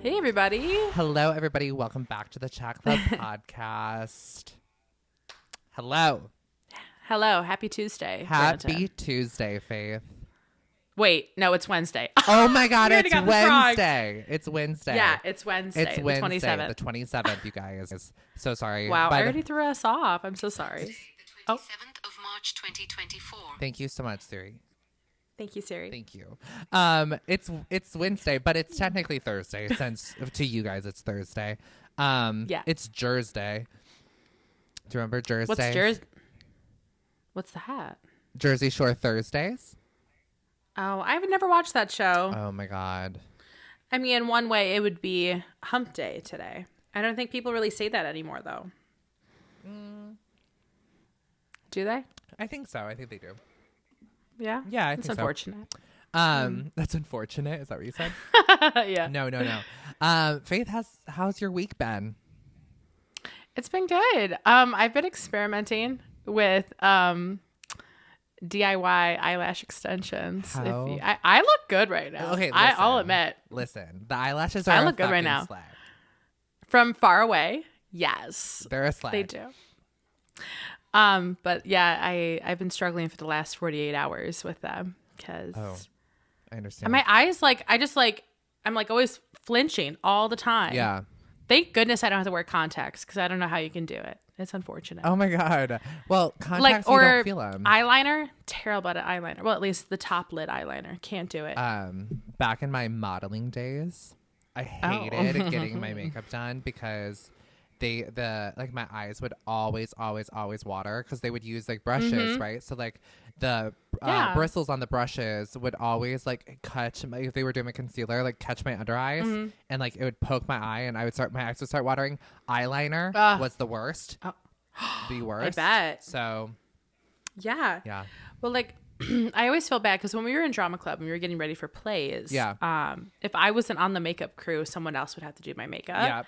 Hey, everybody. Hello, everybody. Welcome back to the Chat Club podcast. Hello. Hello. Happy Tuesday. Happy Jonathan. Tuesday, Faith. Wait, no, it's Wednesday. Oh my God, You it's already got this wrong. Wednesday. It's Wednesday. Yeah, it's Wednesday. It's the Wednesday, 27th. the 27th, you guys. So sorry. Wow, By I the- already threw us off. I'm so sorry. The 27th of March 2024. Thank you so much, Siri. Thank you, Siri. Thank you. It's Wednesday, but it's technically Thursday since to you guys it's Thursday. Yeah. It's Jersey. Do you remember Jersey? What's Jersey? What's the hat? Jersey Shore Thursdays? Oh, I've never watched that show. Oh my God. I mean, in one way, it would be hump day today. I don't think people really say that anymore, though. Do they? I think so. I think they do. Yeah? Yeah, I It's think so. unfortunate. That's unfortunate. Is that what you said? Yeah. No. Faith, how's your week been? It's been good. I've been experimenting with DIY eyelash extensions. How? I look good right now. Okay, I'll admit. Listen, the eyelashes are I look good right now. Slay. From far away, yes, They're a slay. they do. But yeah, I've been struggling for the last 48 hours with them because I understand. my eyes I'm always flinching all the time. Yeah. Thank goodness I don't have to wear contacts because I don't know how you can do it. It's unfortunate. Oh my God. Well, contacts you don't feel them. Eyeliner, terrible at eyeliner. Well, at least the top lid eyeliner, can't do it. Back in my modeling days, I hated getting my makeup done because my eyes would always water because they would use like brushes, right? So like the bristles on the brushes would always like catch if they were doing a concealer, like catch my under eyes and like it would poke my eye and my eyes would start watering. Eyeliner was the worst. The worst. I bet. So yeah. Well, like I always feel bad because when we were in drama club and we were getting ready for plays, if I wasn't on the makeup crew, someone else would have to do my makeup. Yeah.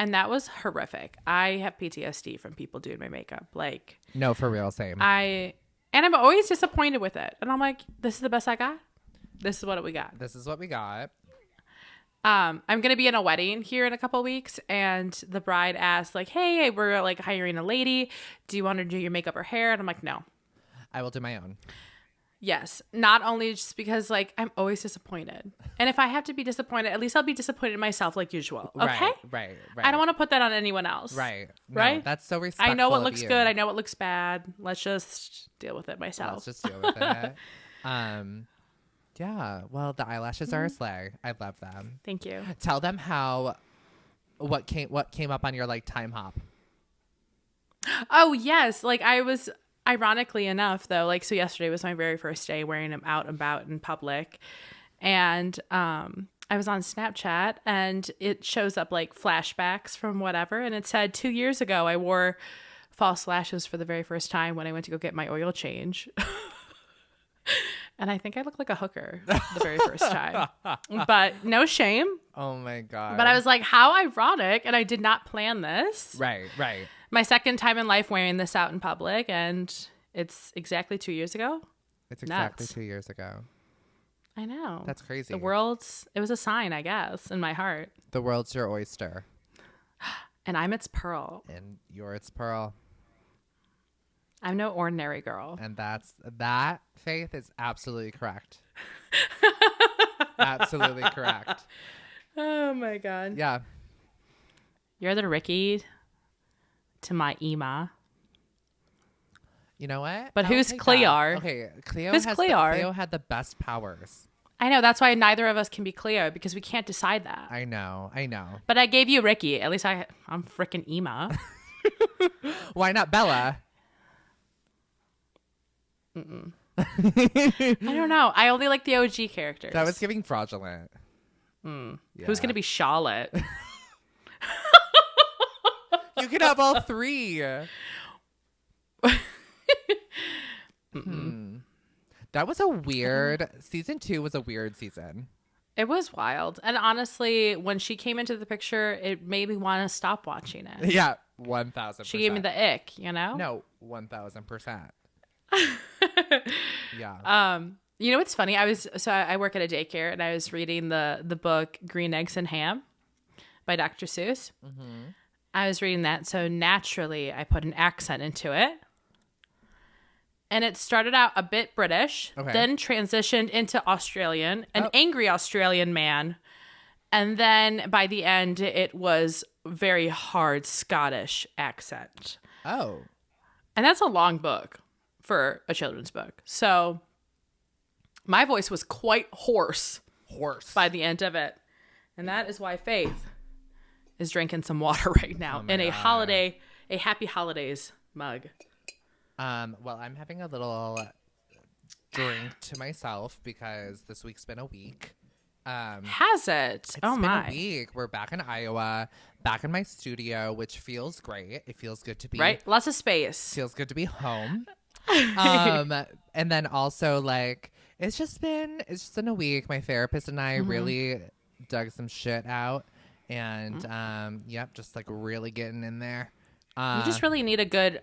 And that was horrific. I have PTSD from people doing my makeup. Like, No, for real, same. I'm always disappointed with it. And I'm like, this is the best I got. This is what we got. This is what we got. I'm going to be in a wedding here in a couple of weeks. And the bride asked like, hey, we're like hiring a lady. Do you want to do your makeup or hair? And I'm like, no. I will do my own. Yes. Not only just because like I'm always disappointed. And if I have to be disappointed, at least I'll be disappointed in myself like usual. Okay? Right. I don't want to put that on anyone else. Right. No, Right? That's so respectful. I know what of looks you. good. I know what looks bad. Let's just deal with it myself. Let's just deal with it. Yeah. Well, the eyelashes are a slay. I love them. Thank you. Tell them what came up on your like time hop. Oh, yes. Like I was, ironically enough though, like, so yesterday was my very first day wearing them out and about in public. And, I was on Snapchat and it shows up like flashbacks from whatever. And it said 2 years ago, I wore false lashes for the very first time when I went to go get my oil change. And I think I looked like a hooker the very first time, but no shame. Oh my God. But I was like, how ironic. And I did not plan this. Right. My second time in life wearing this out in public, and it's exactly 2 years ago. It's exactly Nuts. 2 years ago. I know. That's crazy. It was a sign, I guess, in my heart. The world's your oyster. And I'm its pearl. And you're its pearl. I'm no ordinary girl. And that, Faith, is absolutely correct. Absolutely correct. Oh my God. Yeah. You're the Ricky to my Ema. You know what? But I'll who's take Clear? that. Okay, Cleo Who's Clear? Cleo had the best powers. I know. That's why neither of us can be Cleo because we can't decide that. I know. But I gave you Ricky. At least I'm freaking Ema. Why not Bella? I don't know. I only like the OG characters. That was giving fraudulent. Yeah. Yeah. Who's going to be Charlotte? You can have all three. That was a weird season 2 was a weird season. It was wild. And honestly, when she came into the picture, it made me want to stop watching it. Yeah, 1,000%. She gave me the ick, you know? No, 1,000%. Yeah. You know what's funny? I work at a daycare and I was reading the book Green Eggs and Ham. by Dr. Seuss. Mm-hmm. I was reading that, so naturally I put an accent into it. And it started out a bit British, then transitioned into Australian, an angry Australian man. And then by the end, it was very hard Scottish accent. Oh. And that's a long book for a children's book. So my voice was quite hoarse by the end of it. And that is why Faith is drinking some water right now in a happy holidays mug. Well, I'm having a little drink to myself because this week's been a week. Has it? It's been a week. We're back in Iowa, back in my studio, which feels great. It feels good to be right. Lots of space. Feels good to be home. And then also like it's just been a week. My therapist and I really dug some shit out, and just like really getting in there. You just really need a good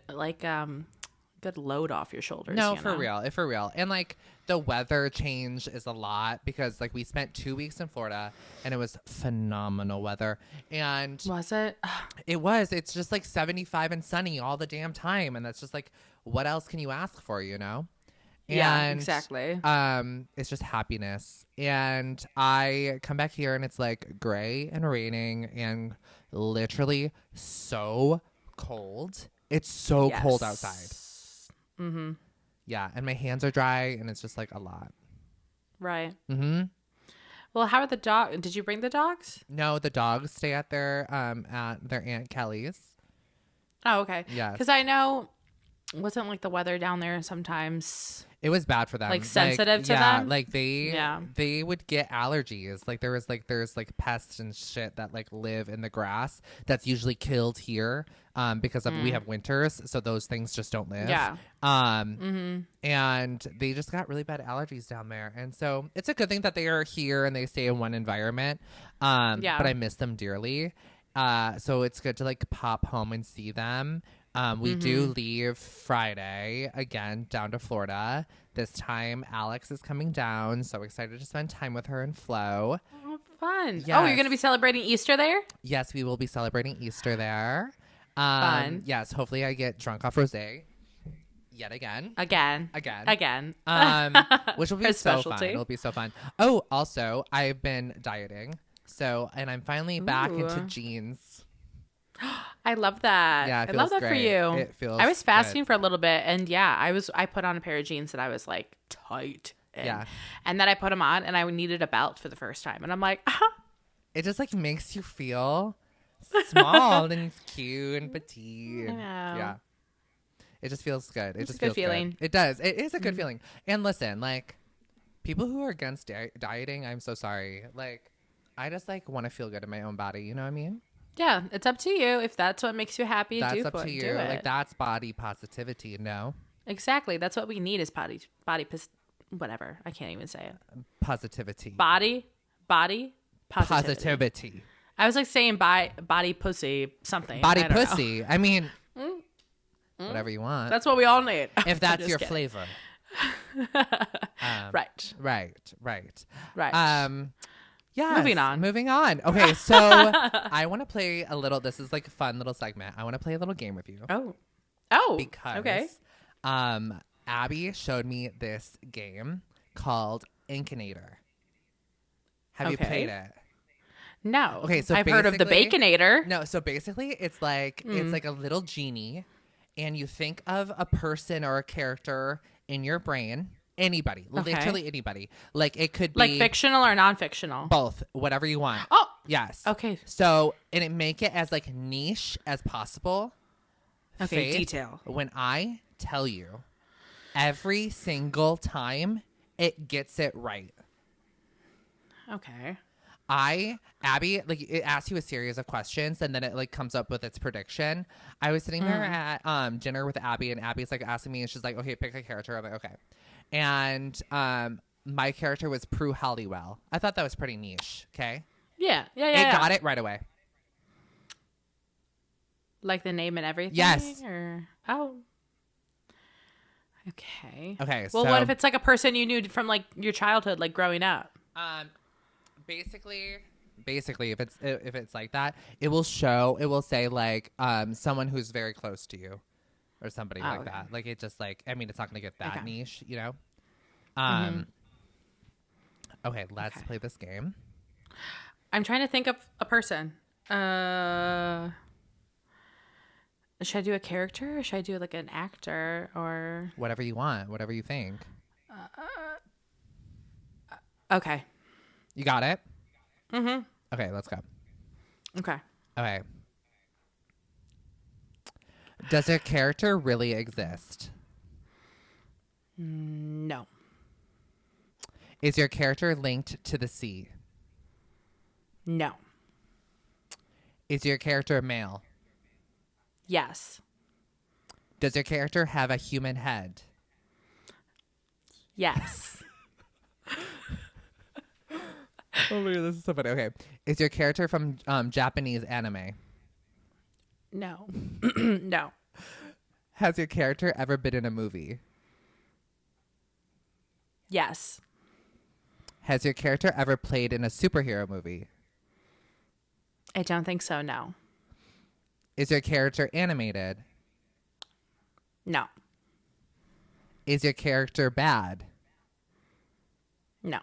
good load off your shoulders. No, for real. And like the weather change is a lot because like we spent 2 weeks in Florida and it was phenomenal weather. And was it? It was. It's just like 75 and sunny all the damn time, and that's just like what else can you ask for, you know? Yeah, exactly. It's just happiness. And I come back here and it's like gray and raining and literally so cold. It's so cold outside. Mm-hmm. Yeah, and my hands are dry and it's just like a lot. Right. Mm-hmm. Well, how are the dogs? Did you bring the dogs? No, the dogs stay at their Aunt Kelly's. Oh, okay. Yeah. Because I know, wasn't like the weather down there sometimes it was bad for them. like sensitive to yeah, them? like they would get allergies. Like there's pests and shit that like live in the grass that's usually killed here because we have winters, so those things just don't live. Yeah. And they just got really bad allergies down there. And so it's a good thing that they are here and they stay in one environment. But I miss them dearly. So it's good to like pop home and see them. We do leave Friday again down to Florida. This time Alex is coming down. So excited to spend time with her and Flo. Oh, fun. Yes. Oh, you're going to be celebrating Easter there? Yes, we will be celebrating Easter there. Fun. Yes, hopefully I get drunk off rosé yet again. Again. Which will be so fun. Specialty. It'll be so fun. Oh, also, I've been dieting. And I'm finally back into jeans. I love that. Yeah, it I feels love that great. for you. It feels I was fasting good. for a little bit, and I put on a pair of jeans that I was like tight in. Yeah. And then I put them on, and I needed a belt for the first time, and I'm like, It just like makes you feel small and cute and petite. I know. Yeah. It just feels good. It's just a good feels feeling. Good. It does. It is a good feeling. And listen, like people who are against dieting, I'm so sorry. Like I just like want to feel good in my own body. You know what I mean? yeah, it's up to you. If that's what makes you happy, That's do up to you. do it. Like that's body positivity. No. Exactly. That's what we need is whatever. I can't even say it. Positivity. Body positivity. I was like saying body pussy something. Body I don't know. pussy. I mean, whatever you want. That's what we all need. If that's Just your kidding. flavor. Right. Yeah. Moving on. Okay, so I want to play a little. This is like a fun little segment. I want to play a little game with you. Oh. Because okay. Abby showed me this game called Inkinator. Have you played it? No. Okay, so I've heard of the basically- Baconator. No, so basically it's like a little genie, and you think of a person or a character in your brain. Anybody, literally anybody. Like it could be Like fictional or non-fictional? both, whatever you want. Oh. Yes. Okay. So, and it make it as like niche as possible. Okay, Faith, detail. When I tell you, every single time it gets it right. Okay. Abby, like it asks you a series of questions and then it like comes up with its prediction. I was sitting there at dinner with Abby, and Abby's like asking me, and she's like, okay, pick a character. I'm like, okay. And my character was Prue Halliwell. I thought that was pretty niche. Okay. Yeah. It got it right away. Like the name and everything? Yes. Oh. Okay. Okay. Well, so, what if it's like a person you knew from like your childhood, like growing up? Basically basically if it's like that, it will say like someone who's very close to you or somebody like okay. that. Like it just like, I mean, it's not going to get that Okay. niche, you know? Okay, let's play this game. I'm trying to think of a person. Should I do a character or should I do like an actor or Whatever you want, whatever you think. okay. You got it? Mm-hmm. Okay, let's go. Okay. Okay. Does your character really exist? No. Is your character linked to the sea? No. Is your character male? Yes. Does your character have a human head? Yes. Oh my God, this is so funny. Okay. Is your character from Japanese anime? No. No. Has your character ever been in a movie? Yes. Has your character ever played in a superhero movie? I don't think so. No. Is your character animated? No. Is your character bad? No.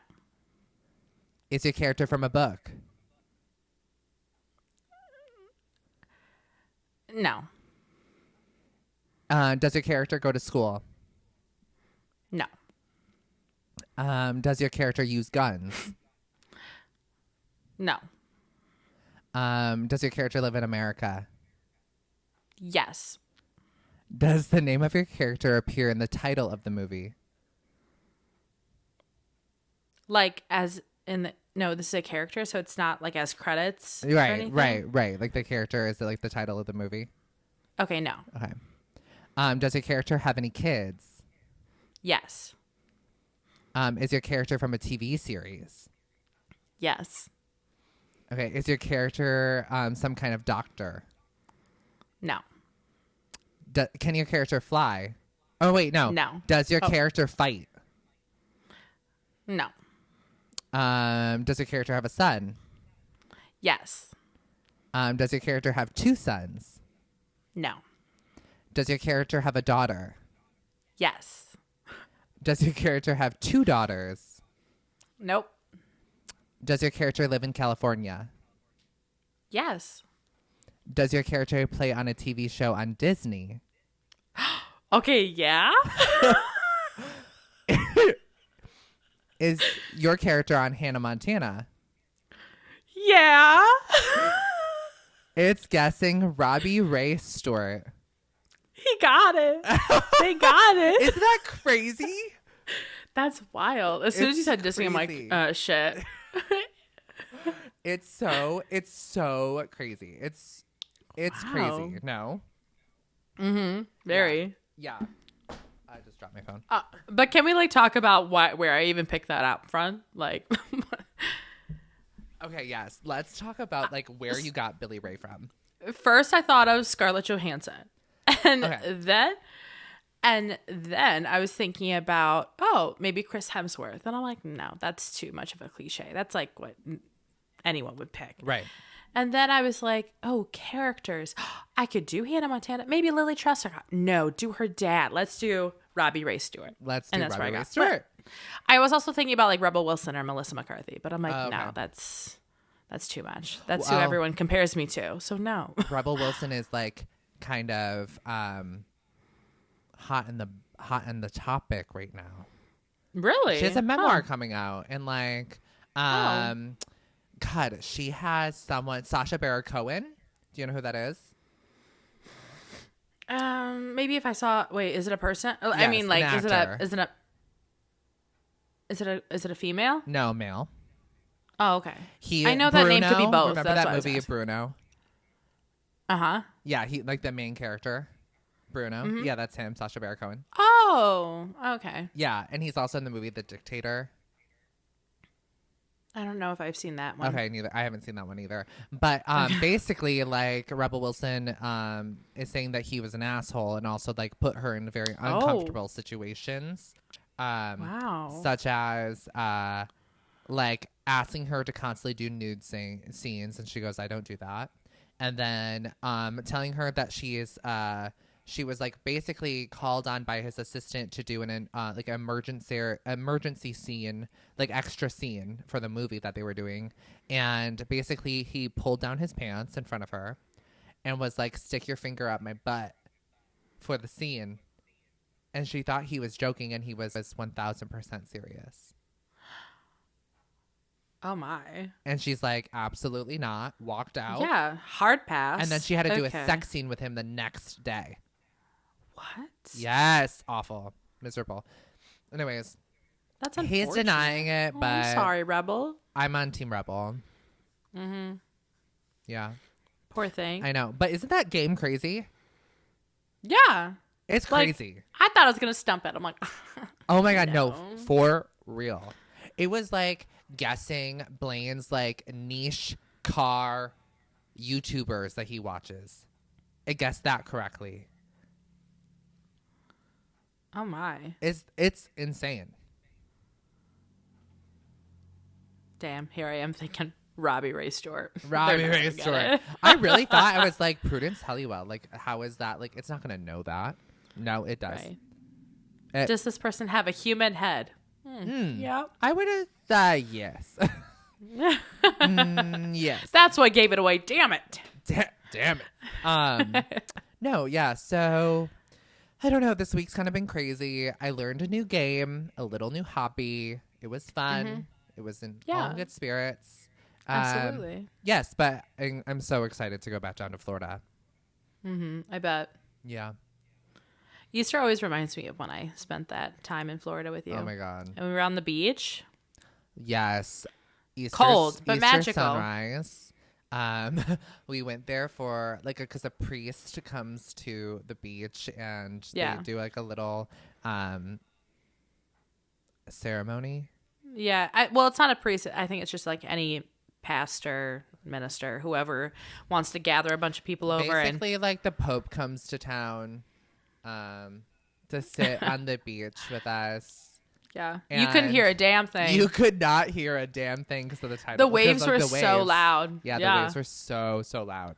Is your character from a book? No. Does your character go to school? No. Does your character use guns? No. Does your character live in America? Yes. Does the name of your character appear in the title of the movie? Like as in the no, this is a character, so it's not like as credits. or Right, anything? right. Like the character is like the title of the movie. Okay, no. Okay. Does your character have any kids? Yes. Is your character from a TV series? Yes. Okay. Is your character some kind of doctor? No. Can your character fly? Oh wait, no. No. Does your Oh. character fight? No. Does your character have a son? Yes. Does your character have two sons? No. Does your character have a daughter? Yes. Does your character have two daughters? Nope. Does your character live in California? Yes. Does your character play on a TV show on Disney? Okay, yeah. Is your character on Hannah Montana? Yeah. It's guessing Robbie Ray Stewart. He got it. They got it. Isn't that crazy? That's wild. As soon as you It's said Disney, I'm crazy. like, shit. It's so crazy. It's Wow. crazy. No. Mm-hmm. Very. Yeah. I just dropped my phone. But can we like talk about where I even picked that up from? Like, Okay, yes. Let's talk about like where you got Billy Ray from. first I thought of Scarlett Johansson, and Okay. then I was thinking about maybe Chris Hemsworth, and I'm like, no, that's too much of a cliche. That's like what anyone would pick. Right. And then I was like, oh, characters. I could do Hannah Montana. Maybe Lily Truscott. No, do her dad. Let's do Robbie Ray Stewart. Let's do And that's Robbie where I Ray got. Stewart. I was also thinking about like Rebel Wilson or Melissa McCarthy, but I'm like, Oh, okay. no, that's too much. That's who Well- everyone compares me to. So no. Rebel Wilson is like kind of hot in the topic right now. Really? She has a memoir Huh. coming out, and like Oh. God, she has someone, Sacha Baron Cohen. Do you know who that is? Maybe if I saw. Wait, is it a person? I Yes, mean, like, an is actor. it a female? No, male. Oh, okay. He. I know that name could be Bruno, both. Remember That's that why I was movie asking. Bruno? Uh-huh. Yeah, he like the main character, Bruno. Mm-hmm. Yeah, that's him, Sacha Baron Cohen. Oh, okay. Yeah, and he's also in the movie The Dictator. I don't know if I've seen that one. Okay, neither. I haven't seen that one either. But basically, like Rebel Wilson is saying that he was an asshole and also like put her in very uncomfortable situations. Wow. Such as like asking her to constantly do nude scenes, and she goes, I don't do that. And then telling her that she was like basically called on by his assistant to do an like emergency scene, like extra scene for the movie that they were doing. And basically he pulled down his pants in front of her and was like, stick your finger up my butt for the scene. And she thought he was joking, and he was 1000% serious. Oh my. And she's like, absolutely not. Walked out. Yeah, hard pass. And then she had to do a sex scene with him the next day. What? Yes. Awful. Miserable. Anyways. That's unfortunate. He's denying it, but I'm sorry, Rebel. I'm on Team Rebel. Mm-hmm. Yeah. Poor thing. I know. But isn't that game crazy? Yeah. It's Like, crazy. I thought I was going to stump it. I'm like, Oh my God. No, for real. It was like guessing Blaine's like niche car YouTubers that he watches. I guessed that correctly. oh my. It's insane. Damn, here I am thinking Robbie Ray Stewart. Robbie Ray Stewart. I really thought, I was like, Prudence Halliwell. Like, how is that? Like, it's not going to know that. No, it does. Right. Does this person have a human head? Yeah. I would have said yes. Yes. That's what gave it away. Damn it. Damn it. No, yeah. So, I don't know. This week's kind of been crazy. I learned a new game, a little new hobby. It was fun. It was in all good spirits. Absolutely. Yes, but I'm so excited to go back down to Florida. I bet. Yeah. Easter always reminds me of when I spent that time in Florida with you. Oh my God. And we were on the beach. Yes. Cold, but Easter magical. Sunrise. We went there for like because a priest comes to the beach and they do like a little ceremony. Yeah. Well, it's not a priest. I think it's just like any pastor, minister, whoever wants to gather a bunch of people over. Basically, like the Pope comes to town to sit on the beach with us. Yeah. You couldn't hear a damn thing. You could not hear a damn thing because of the title. The waves were so loud. Yeah, the waves were so loud.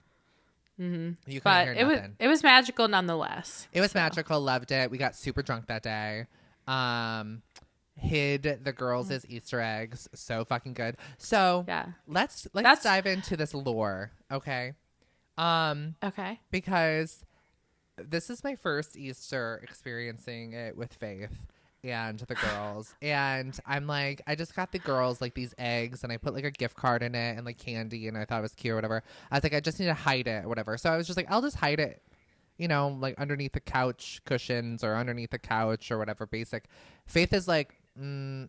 You couldn't But hear nothing. it was magical nonetheless. It was magical. Loved it. We got super drunk that day. Hid the girls as Easter eggs. So fucking good. So let's dive into this lore, okay? Okay. Because this is my first Easter experiencing it with Faith and the girls. And I'm like, I just got the girls like these eggs and I put like a gift card in it and like candy and I thought it was cute or whatever. I was like, I just need to hide it or whatever. So I was just like, I'll just hide it, you know, like underneath the couch cushions or underneath the couch or whatever basic. Faith is like, no.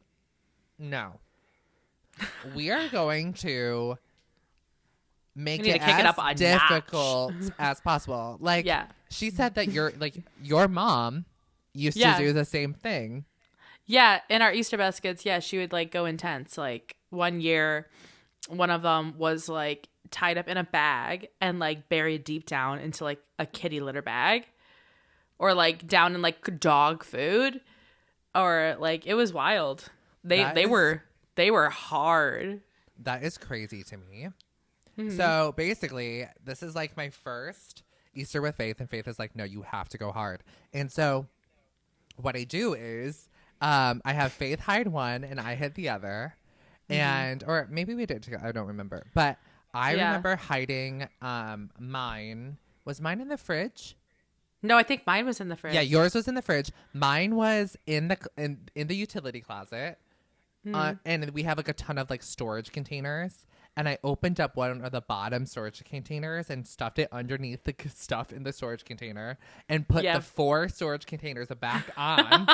We are going to make it as difficult as possible. Like, she said that your mom used to do the same thing. Yeah, in our Easter baskets, she would like go intense. Like one year, one of them was like tied up in a bag and like buried deep down into like a kitty litter bag, or like down in like dog food, or like it was wild. They were hard. That is crazy to me. So basically, this is like my first Easter with Faith, and Faith is like, no, you have to go hard. And so what I do is I have Faith hide one and I hid the other. And or maybe we did together. I don't remember. But I remember hiding mine. Was mine in the fridge? No, I think mine was in the fridge. Yeah, yours was in the fridge. Mine was in the utility closet. And we have like a ton of like storage containers. And I opened up one of the bottom storage containers and stuffed it underneath the stuff in the storage container and put the 4 storage containers back on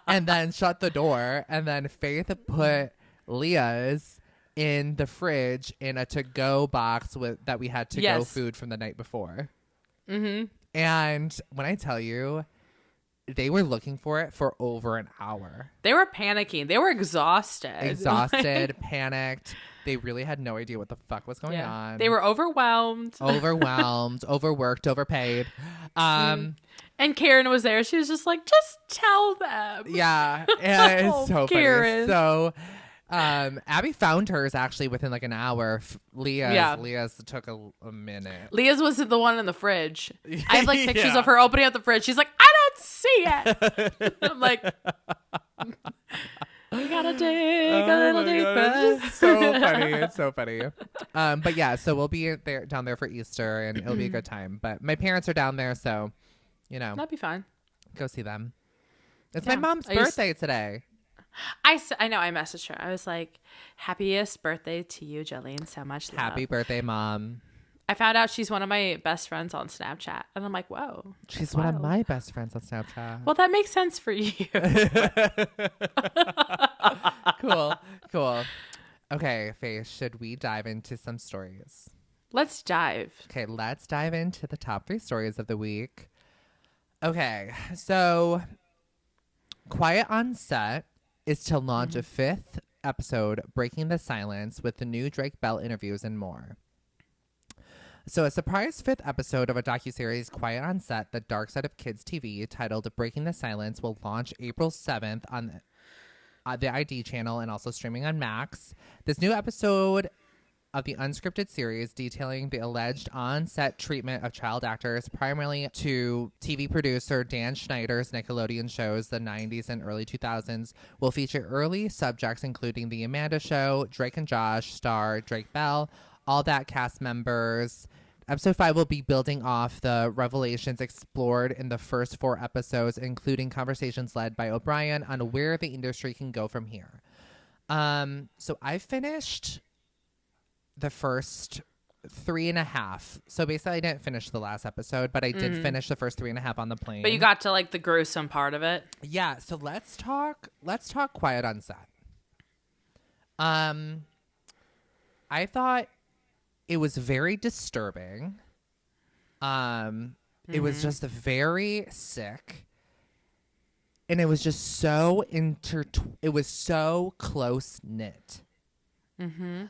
and then shut the door. And then Faith put Leah's in the fridge in a to-go box that we had to-go food from the night before. And when I tell you, they were looking for it for over an hour. They were panicking. They were exhausted. Panicked. They really had no idea what the fuck was going on. They were overwhelmed, overworked, overpaid. And Karen was there. She was just like, just tell them. Yeah. And it's so Karen. funny. So Abby found hers actually within like an hour. Leah's took a minute. Leah's was the one in the fridge. I have like pictures of her opening up the fridge. She's like, I don't see it. I'm like, we gotta dig a little deeper. It's so funny. It's so funny. But yeah, so we'll be down there for Easter, and it'll be a good time. But my parents are down there, so that'd be fun. Go see them. It's my mom's birthday today. I know. I messaged her. I was like, "Happiest birthday to you, Jolene. So much love. Happy birthday, Mom." I found out she's one of my best friends on Snapchat, and I'm like, "Whoa, she's one of my best friends on Snapchat." Well, that makes sense for you. Cool. Okay, Faye, should we dive into some stories? Let's dive. Okay, let's dive into the top 3 stories of the week. Okay, so Quiet on Set is to launch a 5th episode, Breaking the Silence, with the new Drake Bell interviews and more. So a surprise 5th episode of a docuseries, Quiet on Set, The Dark Side of Kids TV, titled Breaking the Silence, will launch April 7th on the ID channel and also streaming on Max. This new episode of the unscripted series, detailing the alleged on-set treatment of child actors, primarily to TV producer Dan Schneider's Nickelodeon shows the 90s and early 2000s, will feature early subjects including The Amanda Show, Drake and Josh star Drake Bell, all that cast members. Episode 5 will be building off the revelations explored in the first 4 episodes, including conversations led by O'Brien on where the industry can go from here. So I finished the first 3.5. So basically I didn't finish the last episode, but I did finish the first 3.5 on the plane. But you got to like the gruesome part of it. Yeah. So let's talk Quiet on Set. I thought it was very disturbing. It was just very sick. And it was just so it was so close knit.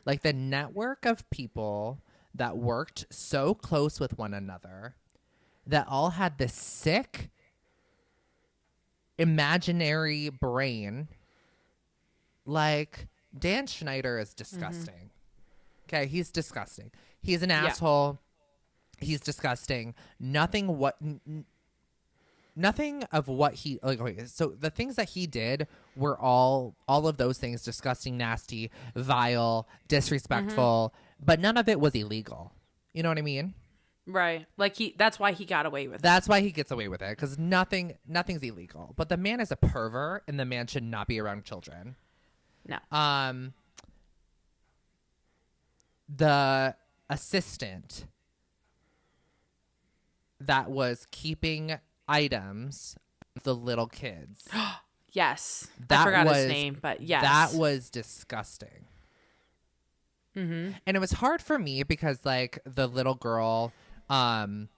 Like the network of people that worked so close with one another, that all had this sick imaginary brain. Like Dan Schneider is disgusting. Okay, he's disgusting. He's an asshole. He's disgusting. Nothing of what he like. Okay, so the things that he did were all of those things: disgusting, nasty, vile, disrespectful. But none of it was illegal. You know what I mean? Right. Like that's why he got away with it. That's why he gets away with it, because nothing's illegal. But the man is a pervert, and the man should not be around children. No. The assistant that was keeping items, the little kids. Yes. I forgot his name, but yes. That was disgusting. And it was hard for me because like the little girl's mom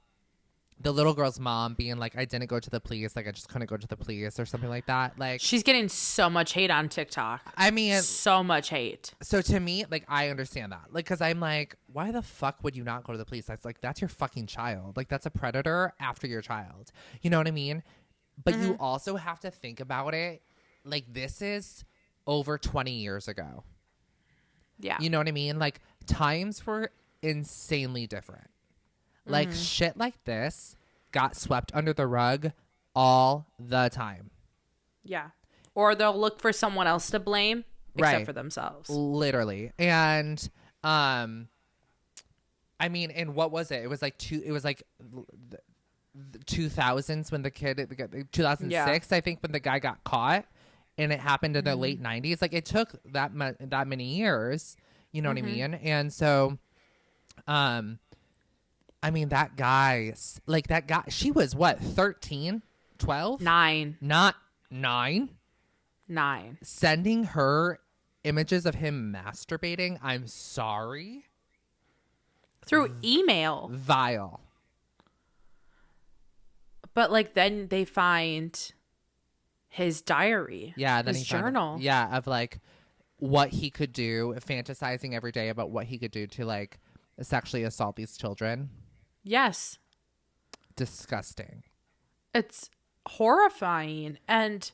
being like, I didn't go to the police, like I just couldn't go to the police or something like that. Like she's getting so much hate on TikTok. I mean, so much hate. So to me, like I understand that. Like cuz I'm like, why the fuck would you not go to the police? That's like, that's your fucking child. Like that's a predator after your child. You know what I mean? But you also have to think about it. Like this is over 20 years ago. Yeah. You know what I mean? Like times were insanely different. Like shit like this got swept under the rug all the time. Yeah. Or they'll look for someone else to blame except for themselves. Literally. And I mean, and what was it? It was like the 2000s when the kid 2006 I think when the guy got caught, and it happened in the late 90s. Like it took that many years, you know what I mean? And so I mean, that guy, she was what, 13, 12? 9. Not 9. 9. Sending her images of him masturbating, I'm sorry. Through email. Vile. But like then they find his diary. Yeah. Then his journal. Of like what he could do, fantasizing every day about what he could do to like sexually assault these children. Yes. Disgusting. It's horrifying. And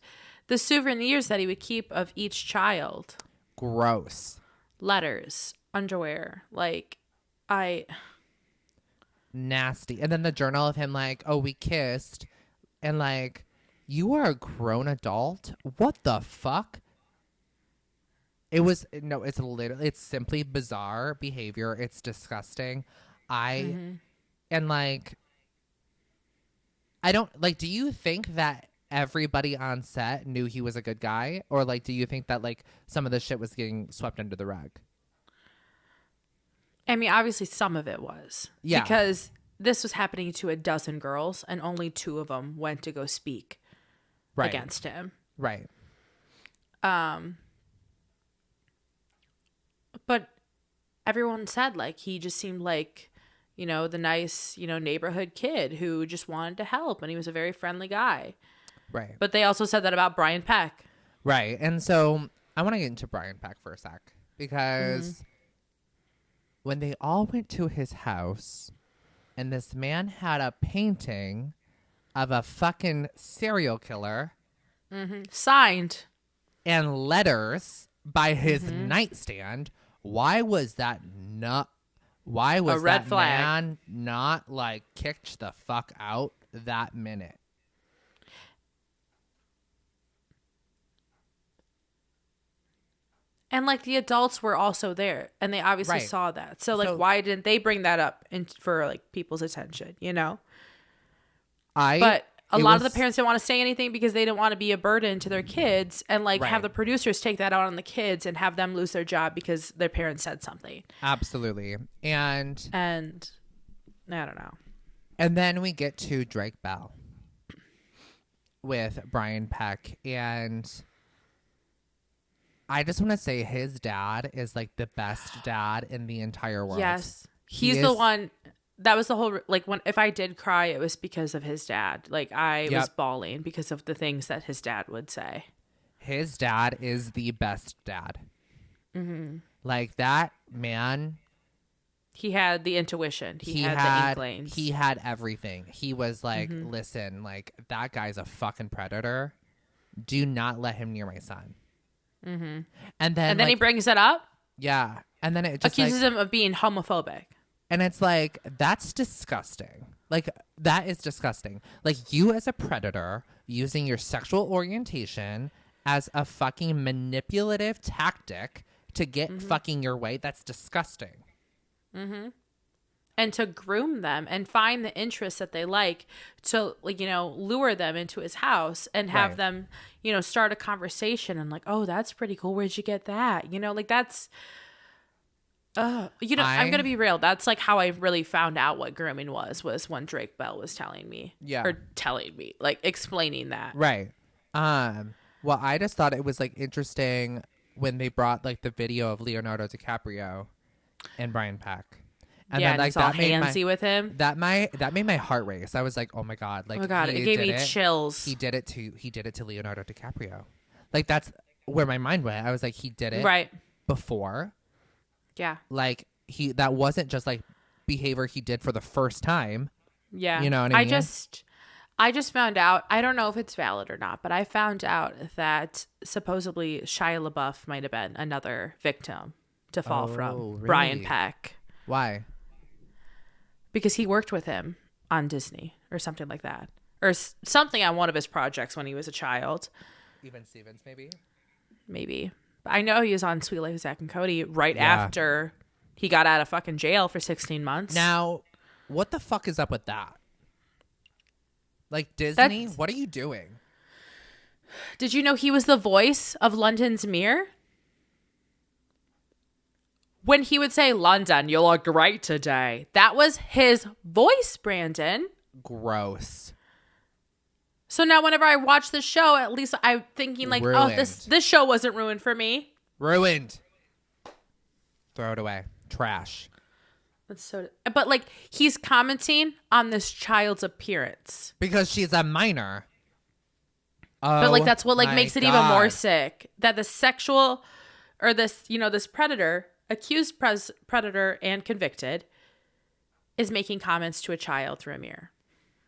the souvenirs that he would keep of each child. Gross. Letters, underwear, like Nasty. And then the journal of him like, oh, we kissed. And like, you are a grown adult? What the fuck? It's literally, it's simply bizarre behavior. It's disgusting. And like, I don't, like, do you think that everybody on set knew he was a good guy? Or like, do you think that like some of the shit was getting swept under the rug? I mean, obviously some of it was. Yeah. Because this was happening to a dozen girls and only 2 of them went to go speak against him. Right. But everyone said like he just seemed like, you know, the nice, you know, neighborhood kid who just wanted to help, and he was a very friendly guy. Right. But they also said that about Brian Peck. Right. And so I want to get into Brian Peck for a sec, because when they all went to his house and this man had a painting of a fucking serial killer Signed. and letters by his nightstand, why was that red flag. man not like kicked the fuck out that minute? And like the adults were also there, and they obviously Right. saw that. So like, why didn't they bring that up for like people's attention? You know. But a lot of the parents didn't want to say anything because they didn't want to be a burden to their kids, and like have Right. the producers take that out on the kids and have them lose their job because their parents said something. Absolutely. And I don't know. And then we get to Drake Bell with Brian Peck, and I just want to say his dad is like the best dad in the entire world. Yes, he's the one. That was the whole, like, if I did cry, it was because of his dad. Like, I was bawling because of the things that his dad would say. His dad is the best dad. Like, that man. He had the intuition. He had the inklings. He had everything. He was like, listen, like, that guy's a fucking predator. Do not let him near my son. And then he brings it up. Yeah. And then it just accuses him of being homophobic. And it's like, that's disgusting. Like, that is disgusting. Like, you as a predator using your sexual orientation as a fucking manipulative tactic to get fucking your way. That's disgusting. And to groom them and find the interests that they like to, like, you know, lure them into his house and have them, you know, start a conversation and like, oh, that's pretty cool. Where'd you get that? You know, like that's... you know, I'm going to be real. That's like how I really found out what grooming was when Drake Bell was telling me. Yeah. Or telling me, like explaining that. Right. Well, I just thought it was like interesting when they brought like the video of Leonardo DiCaprio and Brian Peck. And yeah, then, like, and all that made handsy with him. That made my heart race. I was like, oh my God. Like, oh my God, it gave me chills. He did it to Leonardo DiCaprio. Like, that's where my mind went. I was like, he did it before. Yeah. Like, that wasn't just like behavior he did for the first time. Yeah. You know what I mean? I just found out, I don't know if it's valid or not, but I found out that supposedly Shia LaBeouf might have been another victim to fall from really? Brian Peck. Why? Because he worked with him on Disney or something like that. Or something on one of his projects when he was a child. Even Stevens, maybe? Maybe. I know he was on Sweet Life of Zack and Cody right after he got out of fucking jail for 16 months. Now, what the fuck is up with that? Like, Disney, what are you doing? Did you know he was the voice of London's Mirror? When he would say, "London, you look great today," that was his voice, Brandon. Gross. So now whenever I watch the show, at least I'm thinking like, Ruined. oh, this show wasn't ruined for me. Ruined. Throw it away. Trash. That's so. But like, he's commenting on this child's appearance. Because she's a minor. But like, that's what like makes it even more God. sick. That the sexual, or this, you know, this predator, accused predator and convicted, is making comments to a child through a mirror.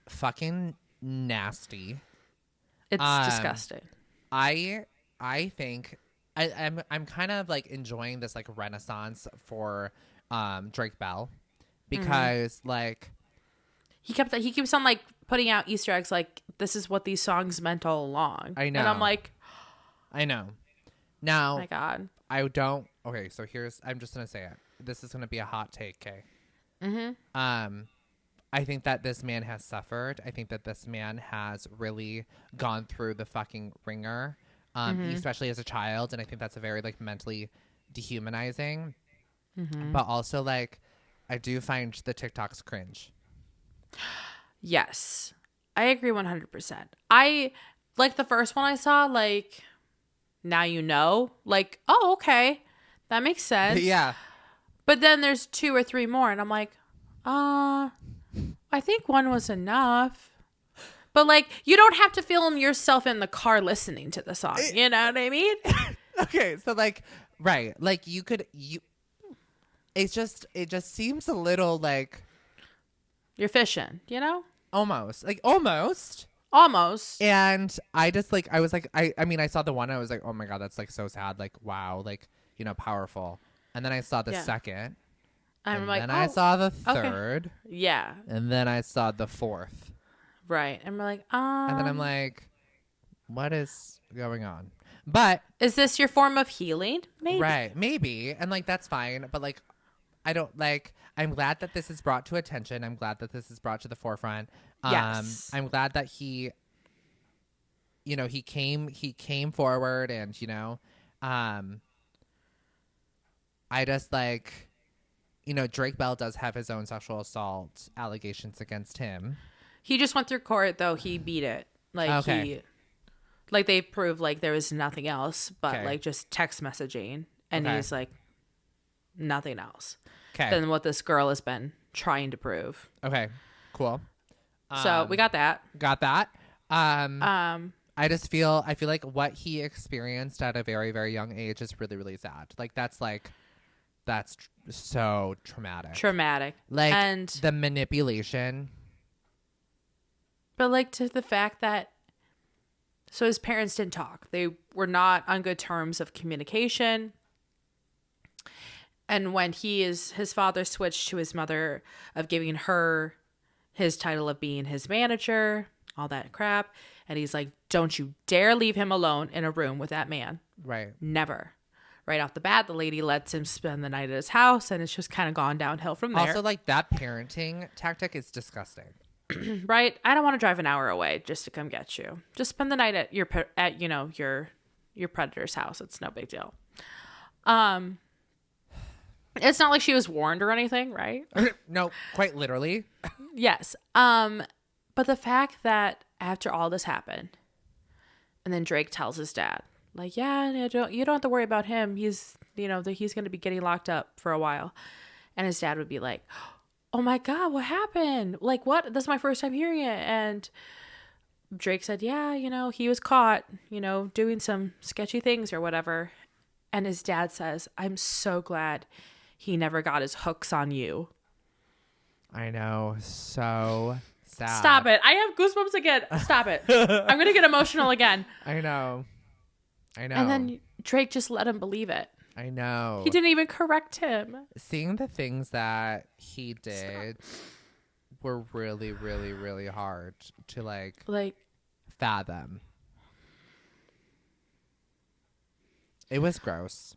Fucking nasty. It's disgusting. I think I'm kind of like enjoying this like renaissance for Drake Bell because like he keeps on like putting out Easter eggs like this is what these songs meant all along. I know. And I'm like, I know. Now, oh my God. I don't. Okay, so I'm just gonna say it. This is gonna be a hot take, Kay. I think that this man has suffered. I think that this man has really gone through the fucking ringer, especially as a child, and I think that's a very like mentally dehumanizing. But also, like, I do find the TikToks cringe. Yes, I agree 100%. I like the first one I saw, like, now you know, like, oh, okay, that makes sense. Yeah. But then there's 2 or 3 more, and I'm like, I think one was enough. But like, you don't have to film yourself in the car listening to the song. You know what I mean? Okay, so like, right, like it just seems a little like You're fishing, you know? almost. Almost. And I just like, I was like, I mean, I saw the one, I was like, oh my God, that's like so sad. Like, wow, like, you know, powerful. And then I saw the second. I'm and like, then I saw the third. Okay. Yeah. And then I saw the fourth. Right. And we're like, And then I'm like, what is going on? But is this your form of healing? Maybe. Right. Maybe. And like, that's fine. But like, I don't like, I'm glad that this is brought to attention. I'm glad that this is brought to the forefront. Yes. I'm glad that he came forward and, you know, I just like, you know, Drake Bell does have his own sexual assault allegations against him. He just went through court though. He beat it. Like like they proved like there was nothing else but like just text messaging. And he's like, nothing else than what this girl has been trying to prove. Okay, cool. So we got that. I feel like what he experienced at a very, very young age is really, really sad. Like that's so traumatic. Like, and the manipulation. But like to the fact that, so his parents didn't talk. They were not on good terms of communication. And when his father switched to his mother of giving her his title of being his manager, all that crap. And he's like, don't you dare leave him alone in a room with that man. Right. Never. Right off the bat, the lady lets him spend the night at his house, and it's just kind of gone downhill from there. Also, like, that parenting tactic is disgusting. Right? I don't want to drive an hour away just to come get you. Just spend the night at your predator's house. It's no big deal. It's not like she was warned or anything, right? No, quite literally. Yes. But the fact that after all this happened, and then Drake tells his dad, like, yeah, you don't have to worry about him. He's going to be getting locked up for a while. And his dad would be like, oh my God, what happened? Like, what? This is my first time hearing it. And Drake said, yeah, he was caught, doing some sketchy things or whatever. And his dad says, I'm so glad he never got his hooks on you. I know. So sad. Stop it. I have goosebumps again. Stop it. I'm going to get emotional again. I know. And then Drake just let him believe it. I know. He didn't even correct him. Seeing the things that he did were really, really, really hard to like fathom. It was gross.